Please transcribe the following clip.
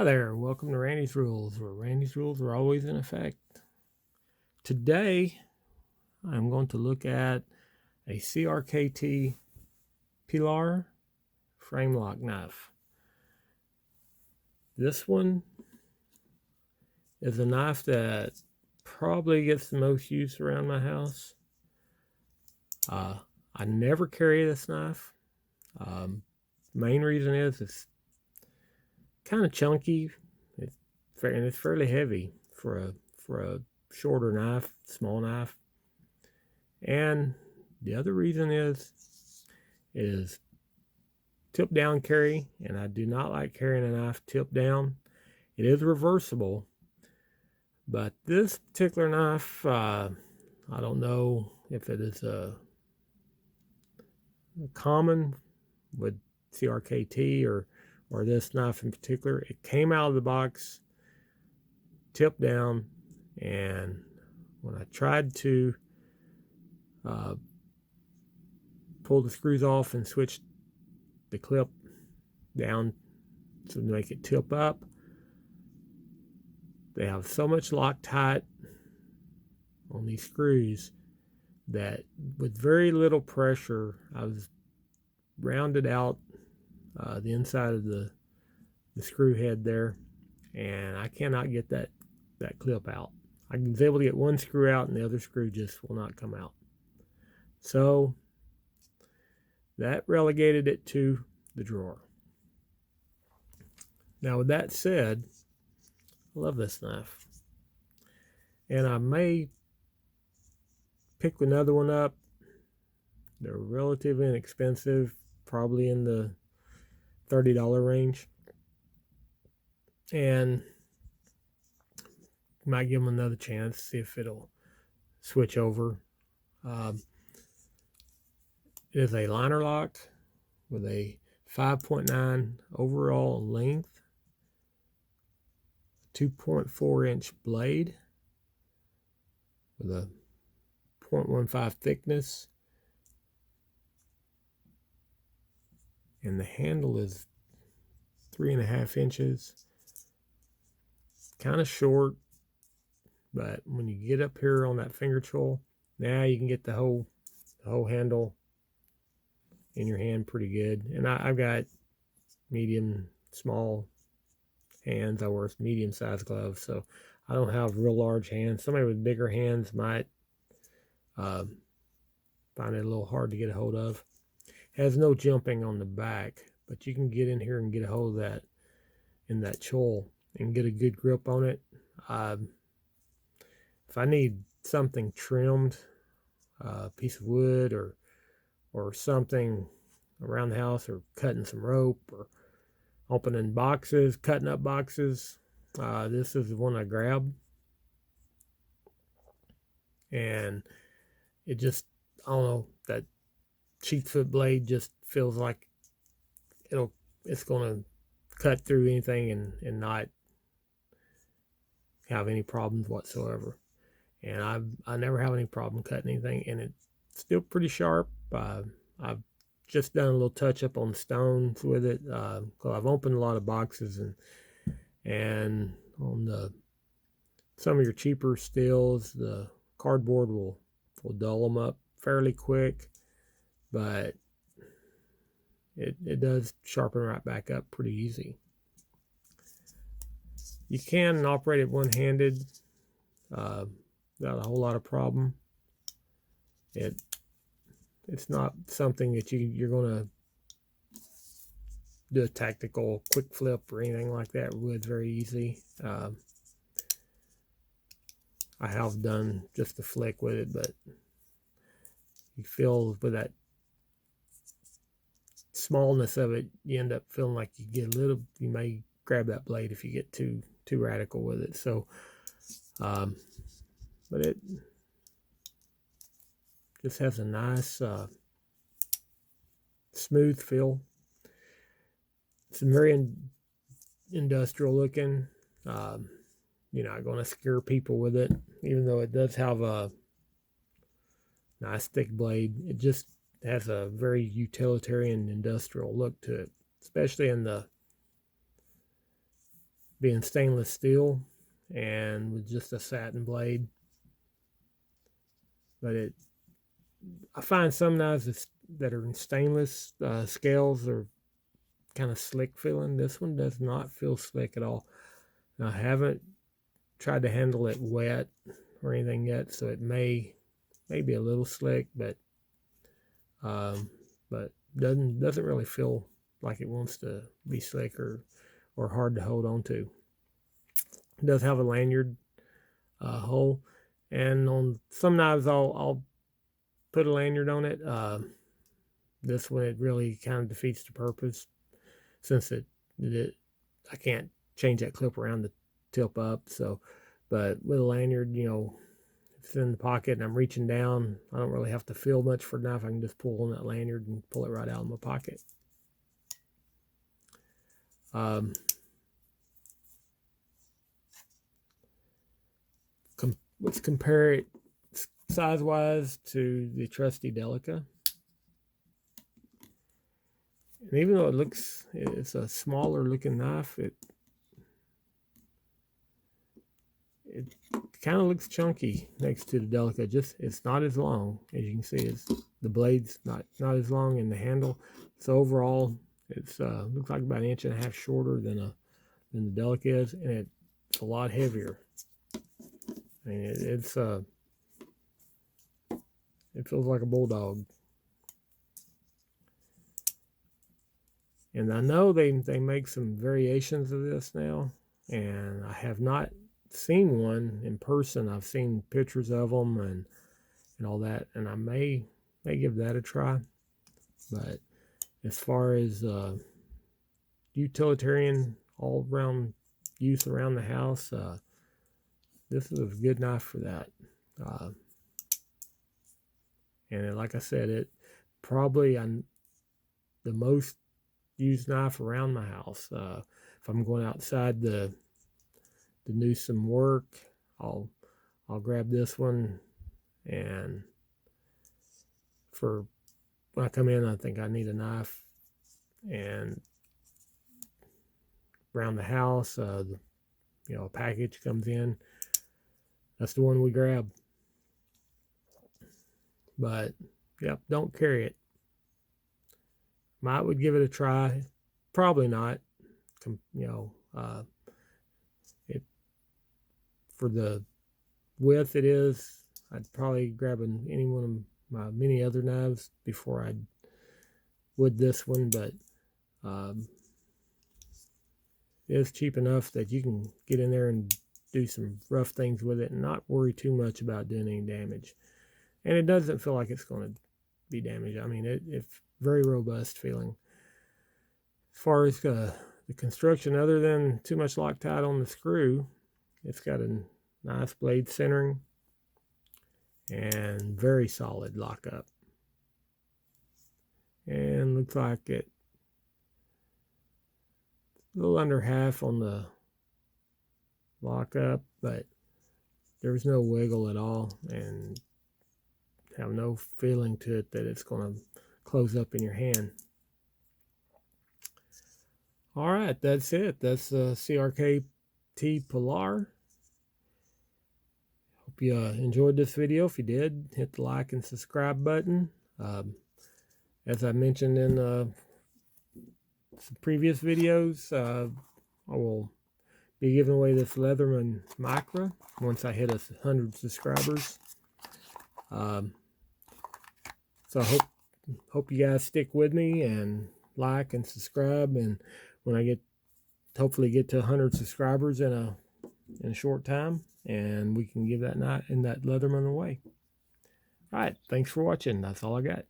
there, welcome to Randy's Rules, where Randy's Rules are always in effect. Today, I'm going to look at a CRKT Pilar frame lock knife. This one is a knife that probably gets the most use around my house. I never carry this knife. Main reason is it's kind of chunky, and it's fairly heavy for a shorter knife, small knife. And the other reason is tip down carry, and I do not like carrying a knife tip down. It is reversible, but this particular knife, I don't know if it is a common with CRKT or this knife in particular. It came out of the box tip down, and when I tried to pull the screws off and switch the clip down to make it tip up, they have so much Loctite on these screws that with very little pressure, I was rounded out the inside of the screw head there, and I cannot get that clip out. I was able to get one screw out, and the other screw just will not come out. So that relegated it to the drawer. Now, with that said, I love this knife, and I may pick another one up. They're relatively inexpensive, probably in the $30 range, and might give them another chance, see if it'll switch over. It is a liner lock with a 5.9 overall length, 2.4-inch blade with a 0.15 thickness, and the handle is 3.5 inches. Kind of short, but when you get up here on that finger choil, now you can get the whole handle in your hand pretty good. And I've got medium, small hands. I wear medium-sized gloves, so I don't have real large hands. Somebody with bigger hands might find it a little hard to get a hold of. It has no jumping on the back, but you can get in here and get a hold of that in that choil and get a good grip on it. If I need something trimmed, a piece of wood or something around the house, or cutting some rope, or opening boxes, cutting up boxes, this is the one I grab. And it just, I don't know, that cheap foot blade just feels like it's going to cut through anything and not have any problems whatsoever. And I never have any problem cutting anything, and it's still pretty sharp. I've just done a little touch up on stones with it, because I've opened a lot of boxes, and on some of your cheaper steels, the cardboard will dull them up fairly quick, but it does sharpen right back up pretty easy. You can operate it one-handed without a whole lot of problem. It's not something that you're going to do a tactical quick flip or anything like that with very easy. I have done just a flick with it, but you feel with that smallness of it, you end up feeling like you may grab that blade if you get too radical with it. So, but it just has a nice smooth feel. It's very industrial looking. You're not going to scare people with it, even though it does have a nice thick blade. It just has a very utilitarian industrial look to it, especially in being stainless steel and with just a satin blade. But I find some knives that are in stainless scales are kind of slick feeling. This one does not feel slick at all. Now, I haven't tried to handle it wet or anything yet, so it may be a little slick, but doesn't really feel like it wants to be slick or hard to hold on to. It does have a lanyard hole, and on some knives I'll put a lanyard on it. This one, it really kind of defeats the purpose, since I can't change that clip around the tip up. So, but with a lanyard, you know, it's in the pocket and I'm reaching down, I don't really have to feel much for the knife. I can just pull on that lanyard and pull it right out of my pocket. Let's compare it size-wise to the trusty Delica. And even though it's a smaller looking knife, it kind of looks chunky next to the Delica. Just, it's not as long. As you can see, the blade's not as long, and the handle. So overall, it's looks like about 1.5 inches shorter than the Delica is, and it's a lot heavier. I mean, it feels like a bulldog. And I know they make some variations of this now, and I have not seen one in person. I've seen pictures of them and all that, and I may give that a try. But as far as utilitarian, all around use around the house, this is a good knife for that. And like I said, it probably the most used knife around my house. If I'm going outside to do some work, I'll grab this one, and for when I come in, I think I need a knife, and around the house, you know, a package comes in, that's the one we grab. But yep, don't carry it. Might would give it a try, probably not. You know, for the width it is, I'd probably grab any one of my many other knives before I would this one. But it's cheap enough that you can get in there and do some rough things with it and not worry too much about doing any damage. And it doesn't feel like it's going to be damaged. I mean, it's very robust feeling. As far as the construction, other than too much Loctite on the screw, it's got a nice blade centering and very solid lockup. And looks like it a little under half on the lockup, but there's no wiggle at all, and have no feeling to it that it's going to close up in your hand. All right, that's it. That's CRKT Pilar. Hope you enjoyed this video. If you did, hit the like and subscribe button. As I mentioned in some previous videos, I will be giving away this Leatherman Micra once I hit 100 subscribers. So I hope you guys stick with me and like and subscribe, and when I hopefully get to 100 subscribers in a short time, and we can give that Leatherman away. All right, thanks for watching. That's all I got.